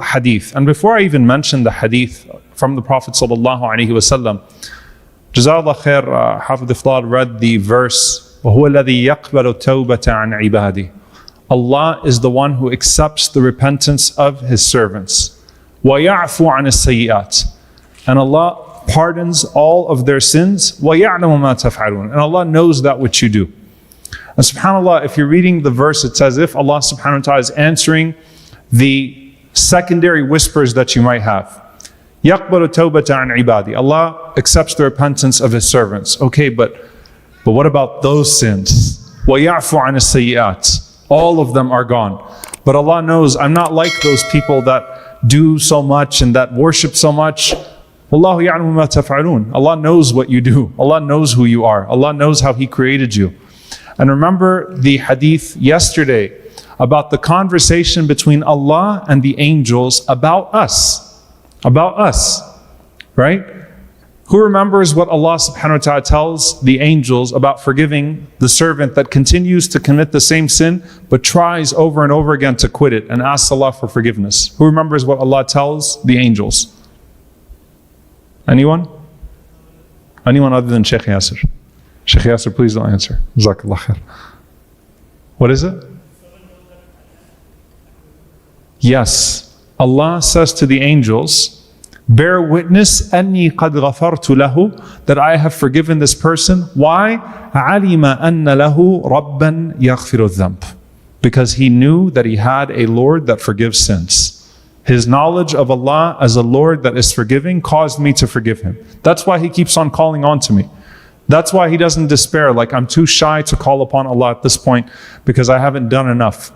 hadith. And before I even mention the hadith from the Prophet sallallahu alaihi wasallam, Jazakallah khair, Hafidh read the verse, وَهُوَ الَّذِي يَقْبَلُ التَّوْبَةَ عَنْ عِبَادِهِ. Allah is the one who accepts the repentance of His servants. وَيَعْفُو عَنِ السَّيِّئَاتِ. And Allah pardons all of their sins. وَيَعْلَمُ مَا تَفْعَلُونَ. And Allah knows that which you do. And subhanAllah, if you're reading the verse, it's as if Allah subhanahu wa ta'ala is answering the secondary whispers that you might have. يَقْبَلُ التَّوْبَةَ عَنْ عِبَادِهِ. Allah accepts the repentance of His servants. Okay, but what about those sins? وَيَعْفُو عَنِ السَّيِّئَاتِ. All of them are gone. But Allah knows I'm not like those people that do so much and that worship so much. وَاللَّهُ يَعْلَمُ مَا تَفْعَلُونَ. Allah knows what you do. Allah knows who you are. Allah knows how He created you. And remember the hadith yesterday about the conversation between Allah and the angels about us. About us. Right? Who remembers what Allah subhanahu wa ta'ala tells the angels about forgiving the servant that continues to commit the same sin but tries over and over again to quit it and asks Allah for forgiveness? Who remembers what Allah tells the angels? Anyone? Anyone other than Shaykh Yasir? Shaykh Yasir, please don't answer. Jazakallah khair. What is it? Yes. Allah says to the angels, bear witness أني قد غفرت له, that I have forgiven this person. Why? علم أن له ربا يغفر الذنب. Because he knew that he had a Lord that forgives sins. His knowledge of Allah as a Lord that is forgiving caused me to forgive him. That's why he keeps on calling on to me. That's why he doesn't despair, like I'm too shy to call upon Allah at this point because I haven't done enough.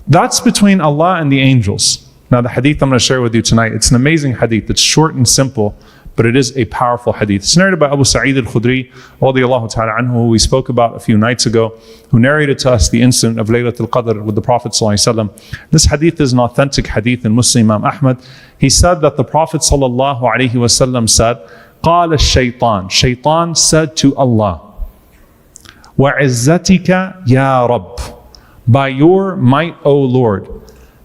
That's between Allah and the angels. Now the hadith I'm going to share with you tonight, it's an amazing hadith. It's short and simple, but it is a powerful hadith. It's narrated by Abu Sa'id al-Khudri, radiyallahu ta'ala anhu, who we spoke about a few nights ago, who narrated to us the incident of Laylatul Qadr with the Prophet sallallahu alaihi wasallam. This hadith is an authentic hadith in Muslim Imam Ahmad. He said that the Prophet sallallahu alaihi wasallam said, قال الشيطان. Shaytan said to Allah, وَعِزَّتِكَ يَا رَبِّ. By your might, O Lord,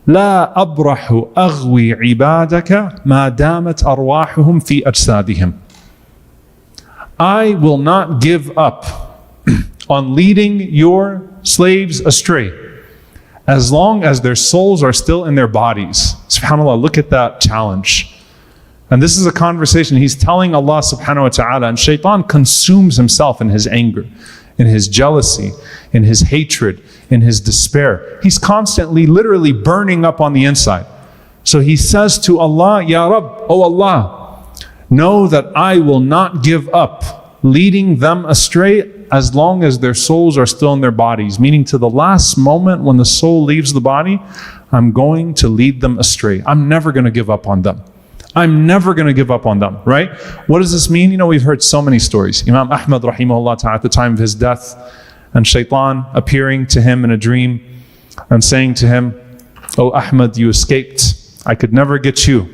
لا أبرح أغوي عبادك ما دامت أرواحهم في أجسادهم. I will not give up on leading your slaves astray as long as their souls are still in their bodies. SubhanAllah, look at that challenge. And this is a conversation he's telling Allah subhanahu wa ta'ala, and Shaytan consumes himself in his anger, in his jealousy, in his hatred, in his despair. He's constantly, literally burning up on the inside. So he says to Allah, Ya Rabb, O Allah, know that I will not give up leading them astray as long as their souls are still in their bodies. Meaning to the last moment when the soul leaves the body, I'm going to lead them astray. I'm never going to give up on them. I'm never going to give up on them, right? What does this mean? You know, we've heard so many stories. Imam Ahmad rahimahullah ta'ala at the time of his death, and Shaytan appearing to him in a dream and saying to him, Oh Ahmad, you escaped. I could never get you.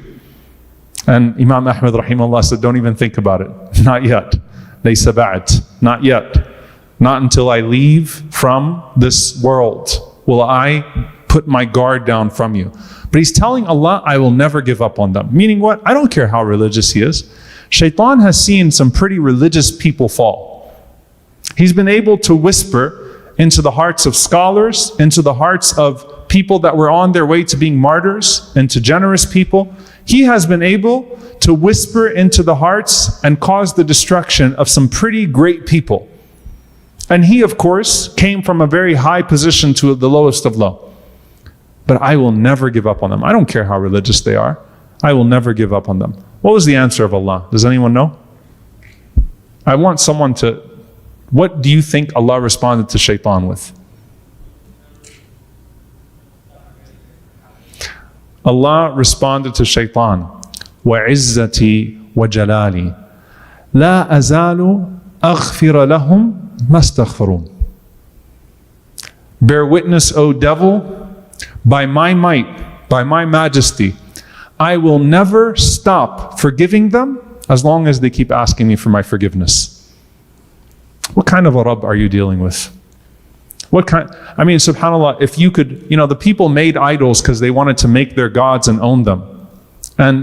And Imam Ahmad rahimahullah said, don't even think about it. Not yet. Laysa ba'd. Not yet. Not until I leave from this world will I put my guard down from you. But he's telling Allah, I will never give up on them. Meaning what? I don't care how religious he is. Shaytan has seen some pretty religious people fall. He's been able to whisper into the hearts of scholars, into the hearts of people that were on their way to being martyrs, into generous people. He has been able to whisper into the hearts and cause the destruction of some pretty great people. And he, of course, came from a very high position to the lowest of low. But I will never give up on them. I don't care how religious they are. I will never give up on them. What was the answer of Allah? Does anyone know? I want someone to... What do you think Allah responded to Shaytan with? Allah responded to Shaytan, وَعِزَّتِي وَجَلَالِي لَا أَزَالُ أَغْفِرَ لَهُمْ مَا اسْتَغْفَرُونَ. Bear witness, O devil, by my might, by my majesty, I will never stop forgiving them as long as they keep asking me for my forgiveness. What kind of a Rabb are you dealing with? What kind? I mean, subhanAllah, if you could, the people made idols because they wanted to make their gods and own them. And